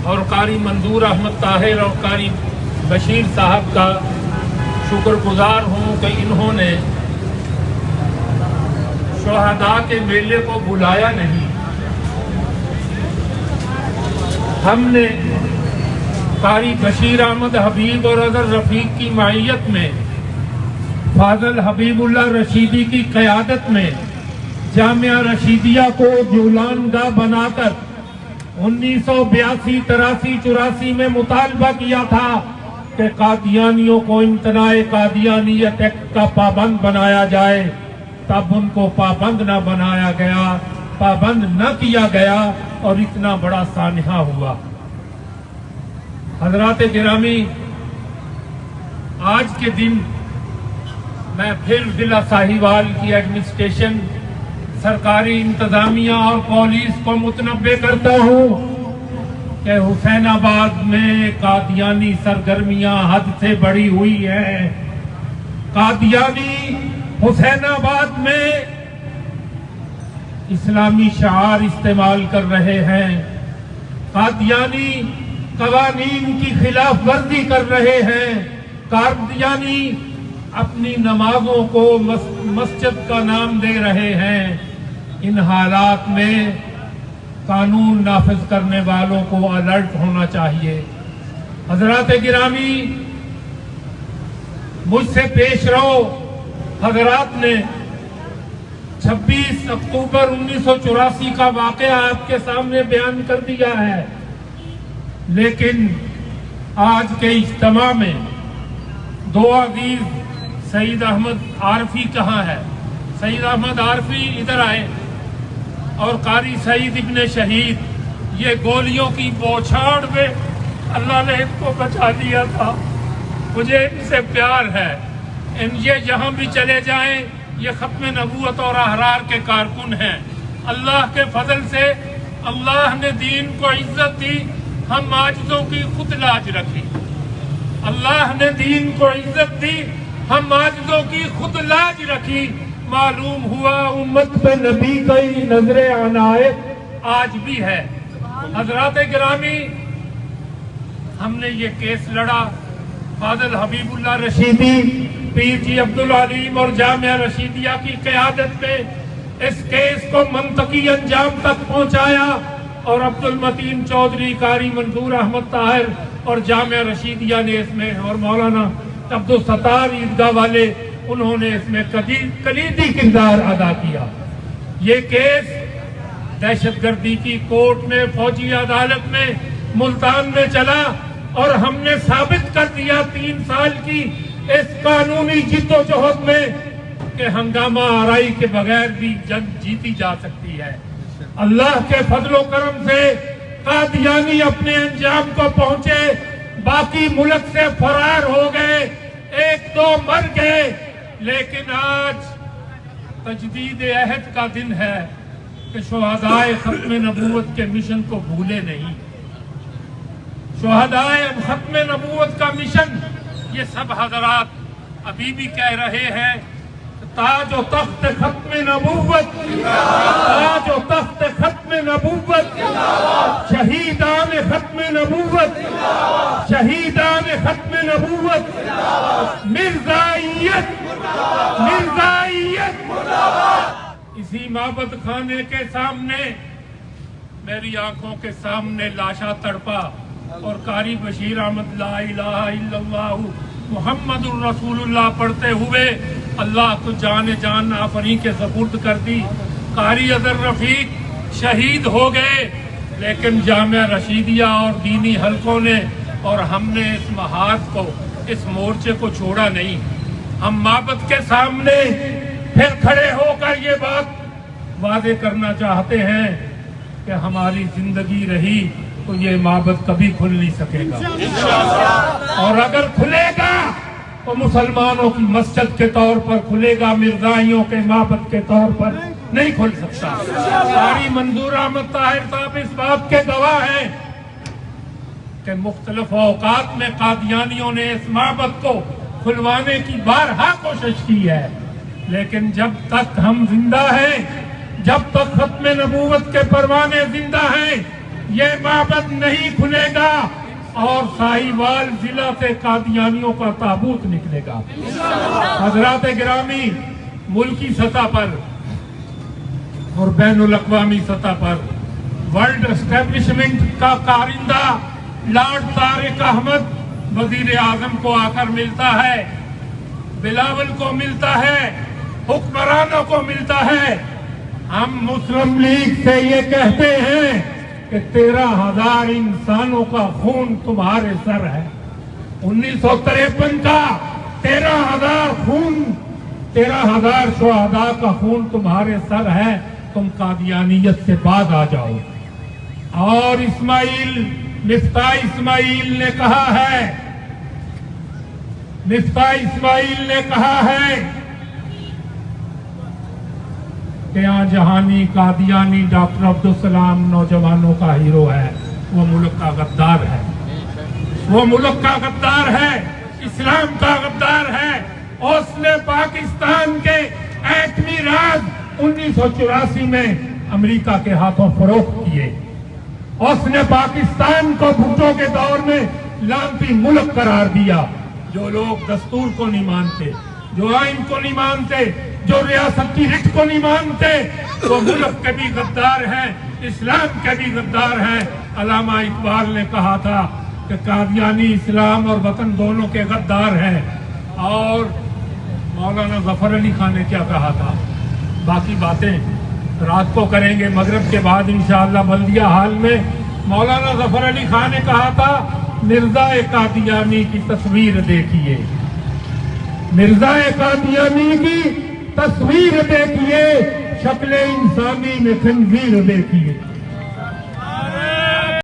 اور قاری منظور احمد طاہر اور قاری بشیر صاحب کا شکر گزار ہوں کہ انہوں نے شہداء کے میلے کو بلایا نہیں. ہم نے قاری بشیر احمد حبیب اور اظہر رفیق کی معیت میں فاضل حبیب اللہ رشیدی کی قیادت میں جامعہ رشیدیہ کو جولان گاہ بنا کر 1982 83 84 میں مطالبہ کیا تھا کہ قادیانیوں کو امتناع قادیانیت ایکٹ کا پابند بنایا جائے. تب ان کو پابند نہ بنایا گیا، پابند نہ کیا گیا اور اتنا بڑا سانحہ ہوا. حضرات گرامی، آج کے دن میں پھر ضلع ساہیوال کی ایڈمنسٹریشن، سرکاری انتظامیہ اور پولیس کو متنبہ کرتا ہوں کہ حسین آباد میں قادیانی سرگرمیاں حد سے بڑھی ہوئی ہیں. قادیانی حسین آباد میں اسلامی شعار استعمال کر رہے ہیں، قادیانی قوانین کی خلاف ورزی کر رہے ہیں، قادیانی اپنی نمازوں کو مسجد کا نام دے رہے ہیں. ان حالات میں قانون نافذ کرنے والوں کو الرٹ ہونا چاہیے. حضرات گرامی، مجھ سے پیش رو حضرات نے 26 اکتوبر 1984 کا واقعہ آپ کے سامنے بیان کر دیا ہے، لیکن آج کے اجتماع میں دو عزیز سعید احمد عارفی کہاں ہے؟ سعید احمد عارفی ادھر آئے. اور قاری سعید ابن شہید، یہ گولیوں کی بوچھاڑ میں اللہ نے ان کو بچا دیا تھا. مجھے ان سے پیار ہے. یہ جہاں بھی چلے جائیں یہ ختم نبوت اور احرار کے کارکن ہیں. اللہ کے فضل سے اللہ نے دین کو عزت دی، ہم عاجزوں کی خود لاج رکھی. اللہ نے دین کو عزت دی، ہم عاجزوں کی خود لاج رکھی. معلوم ہوا امت پہ نبی کا ہی نظر عنایت آج بھی ہے. حضرات گرامی، ہم نے یہ کیس لڑا فاضل حبیب اللہ رشیدی، پیر جی عبدالعلیم اور جامعہ رشیدیہ کی قیادت میں اس کیس کو منطقی انجام تک پہنچایا، اور عبدالمتین چودھری، قاری منظور احمد طاہر اور جامعہ رشیدیہ نے اس میں، اور مولانا عبدالستار عیدگاہ والے، انہوں نے اس میں کلیدی کردار ادا کیا. یہ کیس دہشت گردی کی کورٹ میں، فوجی عدالت میں، ملتان میں چلا، اور ہم نے ثابت کر دیا 3 سال کی اس قانونی جد و جہد میں کہ ہنگامہ آرائی کے بغیر بھی جنگ جیتی جا سکتی ہے. اللہ کے فضل و کرم سے قادیانی اپنے انجام کو پہنچے، باقی ملک سے فرار ہو گئے، 1-2 مر گئے. لیکن آج تجدید عہد کا دن ہے کہ شہدائے ختم نبوت کے مشن کو بھولے نہیں. شہدائے ختم نبوت کا مشن، یہ سب حضرات ابھی بھی کہہ رہے ہیں، تاج و تخت ختم نبوت، تاج و تخت ختم نبوت، شہیدان ختم نبوت، شہیدان ختم نبوت، مرزائیت، مرزائیت. اسی معبد خانے کے سامنے میری آنکھوں کے سامنے لاشا تڑپا، اور قاری بشیر احمد لا الہ الا اللہ محمد الرسول اللہ پڑھتے ہوئے اللہ کو جان آفرین کے سپرد کر دی. قاری اظہر رفیق شہید ہو گئے، لیکن جامعہ رشیدیہ اور دینی حلقوں نے اور ہم نے اس محاذ کو، اس مورچے کو چھوڑا نہیں. ہم معبد کے سامنے پھر کھڑے ہو کر یہ بات واضح کرنا چاہتے ہیں کہ ہماری زندگی رہی تو یہ معبد کبھی کھل نہیں سکے گا، اور اگر کھلے گا تو مسلمانوں کی مسجد کے طور پر کھلے گا، مرزائیوں کے معبد کے طور پر نہیں کھل سکتا. قاری منظور احمد طاہر صاحب اس بات کے گواہ ہیں کہ مختلف اوقات میں قادیانیوں نے اس معبد کو کھلوانے کی بارہا کوشش کی ہے، لیکن جب تک ہم زندہ ہیں، جب تک ختم نبوت کے پروانے زندہ ہیں، یہ معبد نہیں کھلے گا اور ساہیوال ضلع سے قادیانیوں کا تابوت نکلے گا۔ حضرات گرامی، ملکی سطح پر اور بین الاقوامی سطح پر ورلڈ اسٹیبلشمنٹ کا کارندہ لارڈ طارق احمد وزیر اعظم کو آ کر ملتا ہے، بلاول کو ملتا ہے، حکمرانوں کو ملتا ہے۔ ہم مسلم لیگ سے یہ کہتے ہیں کہ 13,000 انسانوں کا خون تمہارے سر ہے۔ 1953 کا 13,000 خون، 13,000 شہداء کا خون تمہارے سر ہے، تم قادیانیت سے باز آ جاؤ۔ اور مفتاح اسماعیل نے کہا ہے، مفتاح اسماعیل نے کہا ہے کہ یہاں جہانی قادیانی ڈاکٹر عبدالسلام نوجوانوں کا ہیرو ہے، وہ ملک کا غدار ہے، وہ ملک کا غدار ہے، اسلام کا غدار ہے۔ اس نے پاکستان کے ایٹمی راز 1984 میں امریکہ کے ہاتھوں فروخت کیے۔ اس نے پاکستان کو بھٹو کے دور میں لانتی ملک قرار دیا۔ جو لوگ دستور کو نہیں مانتے، جو آئین کو نہیں مانتے، جو ریاست کی رٹ کو نہیں مانتے، وہ ملک کے بھی غدار ہیں، اسلام کے بھی غدار ہیں۔ علامہ اقبال نے کہا تھا کہ قادیانی اسلام اور وطن دونوں کے غدار ہیں۔ اور مولانا ظفر علی خان نے کیا کہا تھا؟ باقی باتیں رات کو کریں گے، مغرب کے بعد انشاءاللہ بلدیہ ہال میں۔ مولانا ظفر علی خان نے کہا تھا مرزا قادیانی کی تصویر دیکھیے، مرزا قادیانی کی تصویر دیکھیے، شکل انسانی میں خنزیر دیکھیے۔